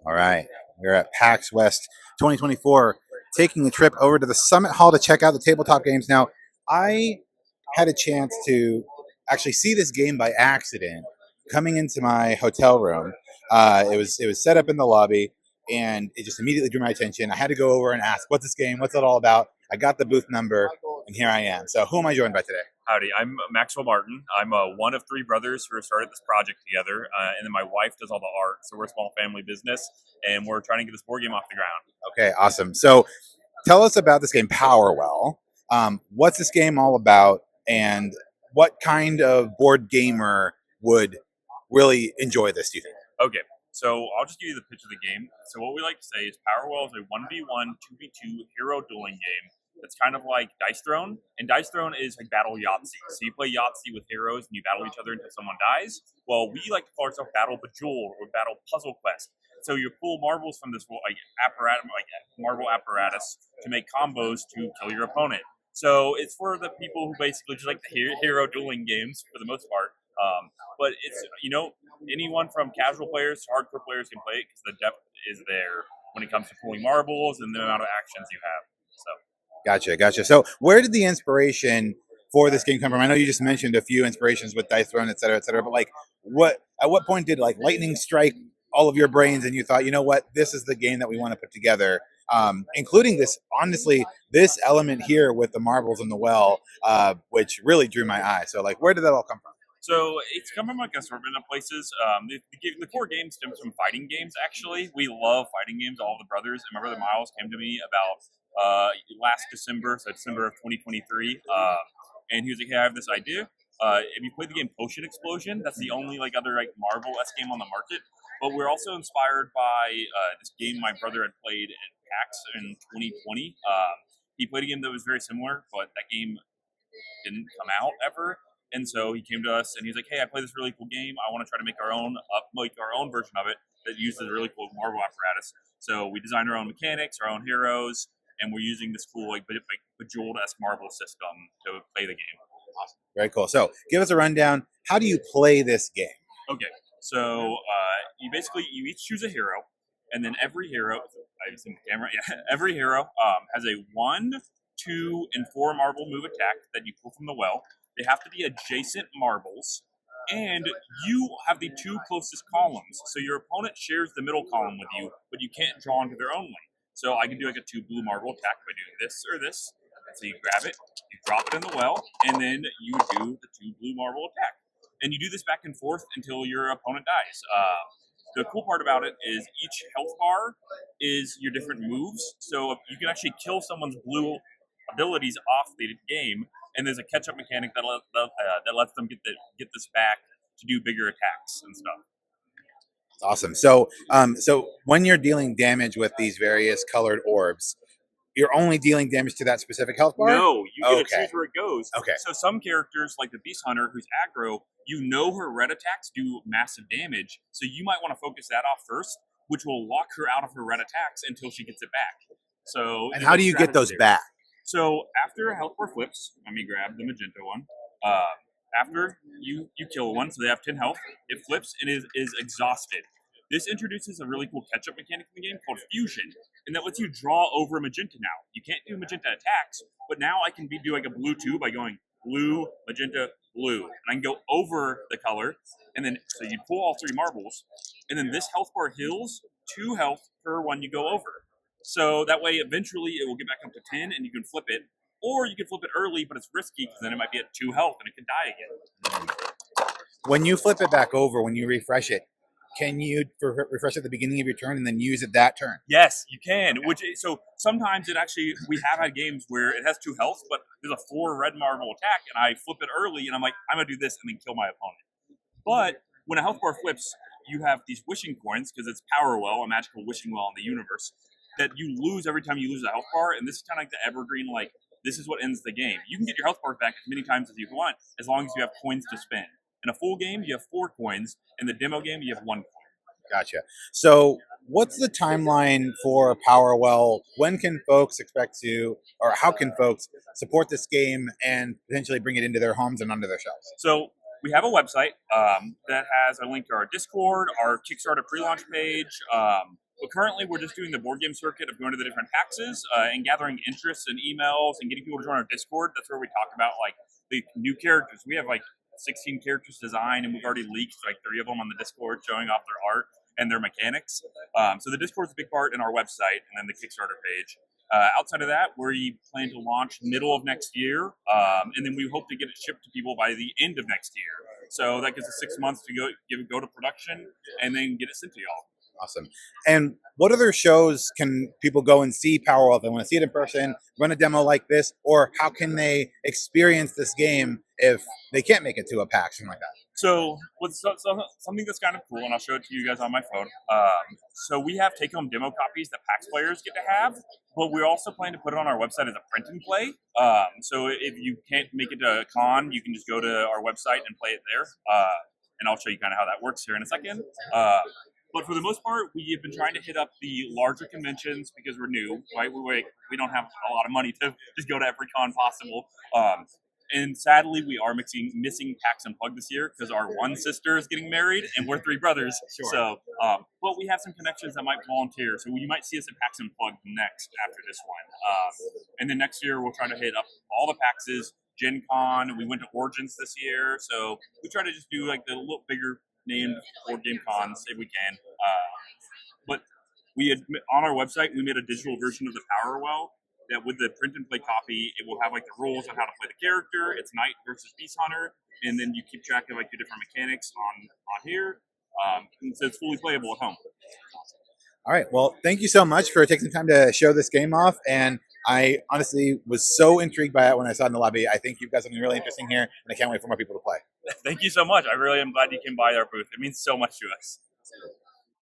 All right. We're at PAX West 2024, taking a trip over to the Summit Hall to check out the tabletop games. Now, I had a chance to actually see this game by accident coming into my hotel room. It was set up in the lobby, and it just immediately drew my attention. I had to go over and ask, "What's this game? What's it all about?" I got the booth number, and here I am. So, who am I joined by today? Howdy, I'm Maxwell Martin. I'm one of three brothers who have started this project together, and then my wife does all the art. So we're a small family business, and we're trying to get this board game off the ground. Okay, awesome. So, tell us about this game, Powerwell. What's this game all about, and what kind of board gamer would really enjoy this? Do you think? Okay, so I'll just give you the pitch of the game. So what we like to say is Powerwell is a 1v1, 2v2 hero dueling game. It's kind of like Dice Throne, and Dice Throne is like Battle Yahtzee. So you play Yahtzee with heroes, and you battle each other until someone dies. Well, we like to call ourselves Battle Bejeweled or Battle Puzzle Quest. So you pull marbles from this like apparatus, like marble apparatus, to make combos to kill your opponent. So it's for the people who basically just like the hero dueling games for the most part. But it's anyone from casual players to hardcore players can play it because the depth is there when it comes to pulling marbles and the amount of actions you have. So. Gotcha. So, where did the inspiration for this game come from? I know you just mentioned a few inspirations with Dice Throne, et cetera, but like, at what point did like lightning strike all of your brains, and you thought, you know what, this is the game that we want to put together, including this, honestly, this element here with the marbles in the well, which really drew my eye. So, like, where did that all come from? So it's come from like an assortment of places. The core game stems from fighting games. Actually, we love fighting games. All the brothers, and my brother Miles came to me about last December, so December of 2023, and he was like, "Hey, I have this idea. If you play the game Potion Explosion, that's the only like other like Marvel-esque game on the market. But we're also inspired by this game my brother had played at PAX in 2020. He played a game that was very similar, but that game didn't come out ever." And so he came to us and he's like, "Hey, I play this really cool game. I want to try to make our own version of it that uses a really cool Marvel apparatus." So we designed our own mechanics, our own heroes, and we're using this cool like Bejeweled-esque Marvel system to play the game. Awesome. Very cool. So give us a rundown. How do you play this game? Okay, so you each choose a hero, and then every hero, I've seen the camera, yeah, every hero has a 1, 2, and 4 marble move attack that you pull from the well. They have to be adjacent marbles, and you have the 2 closest columns. So your opponent shares the middle column with you, but you can't draw into their own lane. So I can do like a 2 blue marble attack by doing this or this. So you grab it, you drop it in the well, and then you do the 2 blue marble attack. And you do this back and forth until your opponent dies. The cool part about it is each health bar is your different moves. So you can actually kill someone's blue abilities off the game, and there's a catch-up mechanic that lets them get this back to do bigger attacks and stuff. Awesome. So, so when you're dealing damage with these various colored orbs, you're only dealing damage to that specific health bar? No, you get to choose where it goes. Okay. So some characters, like the Beast Hunter, who's aggro, her red attacks do massive damage, so you might want to focus that off first, which will lock her out of her red attacks until she gets it back. So, and how do you get those back? So after a health bar flips, let me grab the magenta one. After you kill one, so they have 10 health, it flips and is exhausted. This introduces a really cool catch-up mechanic in the game called Fusion, and that lets you draw over magenta now. You can't do magenta attacks, but now I can do like a blue 2 by going blue, magenta, blue. And I can go over the color, and then so you pull all 3 marbles, and then this health bar heals 2 health per one you go over. So that way, eventually, it will get back up to 10, and you can flip it. Or you can flip it early, but it's risky, because then it might be at 2 health, and it could die again. When you flip it back over, when you refresh it, can you refresh at the beginning of your turn and then use it that turn? Yes, you can. So sometimes we have had games where it has 2 health, but there's a 4 red marble attack, and I flip it early, and I'm like, I'm going to do this and then kill my opponent. But when a health bar flips, you have these wishing coins, because it's Powerwell, a magical wishing well in the universe, that you lose every time you lose a health bar, and this is kind of like the evergreen, like, this is what ends the game. You can get your health bar back as many times as you want, as long as you have coins to spend. In a full game, you have 4 coins. In the demo game, you have 1 coin. Gotcha. So what's the timeline for Powerwell? When can folks expect to, or how can folks support this game and potentially bring it into their homes and onto their shelves? So we have a website that has a link to our Discord, our Kickstarter pre-launch page, But currently, we're just doing the board game circuit of going to the different PAXs and gathering interests and emails and getting people to join our Discord. That's where we talk about like the new characters. We have like 16 characters designed, and we've already leaked like 3 of them on the Discord, showing off their art and their mechanics. So the Discord is a big part in our website, and then the Kickstarter page. Outside of that, we plan to launch middle of next year, and then we hope to get it shipped to people by the end of next year. So that gives us 6 months to go to production and then get it sent to y'all. Awesome. And what other shows can people go and see Powerwell? They want to see it in person, run a demo like this, or how can they experience this game if they can't make it to a PAX, something like that? So, something that's kind of cool, and I'll show it to you guys on my phone. So we have take-home demo copies that PAX players get to have, but we also plan to put it on our website as a print and play. So if you can't make it to a con, you can just go to our website and play it there. And I'll show you kind of how that works here in a second. But for the most part, we have been trying to hit up the larger conventions because we're new, right? We don't have a lot of money to just go to every con possible. And sadly, we are missing PAX Unplugged this year because our one sister is getting married and we're 3 brothers. Sure. So, but we have some connections that might volunteer. So you might see us at PAX Unplugged next after this one. And then next year, we'll try to hit up all the PAXs, Gen Con. We went to Origins this year. So we try to just do like the little bigger named board game cons if we can. But we had on our website, we made a digital version of the Powerwell that with the print and play copy, it will have like the rules on how to play the character. It's Knight versus Beast Hunter, and then you keep track of like the different mechanics on here. And so it's fully playable at home. All right. Well, thank you so much for taking some time to show this game off. And I honestly was so intrigued by it when I saw it in the lobby. I think you've got something really interesting here, and I can't wait for more people to play. Thank you so much. I really am glad you came by our booth. It means so much to us.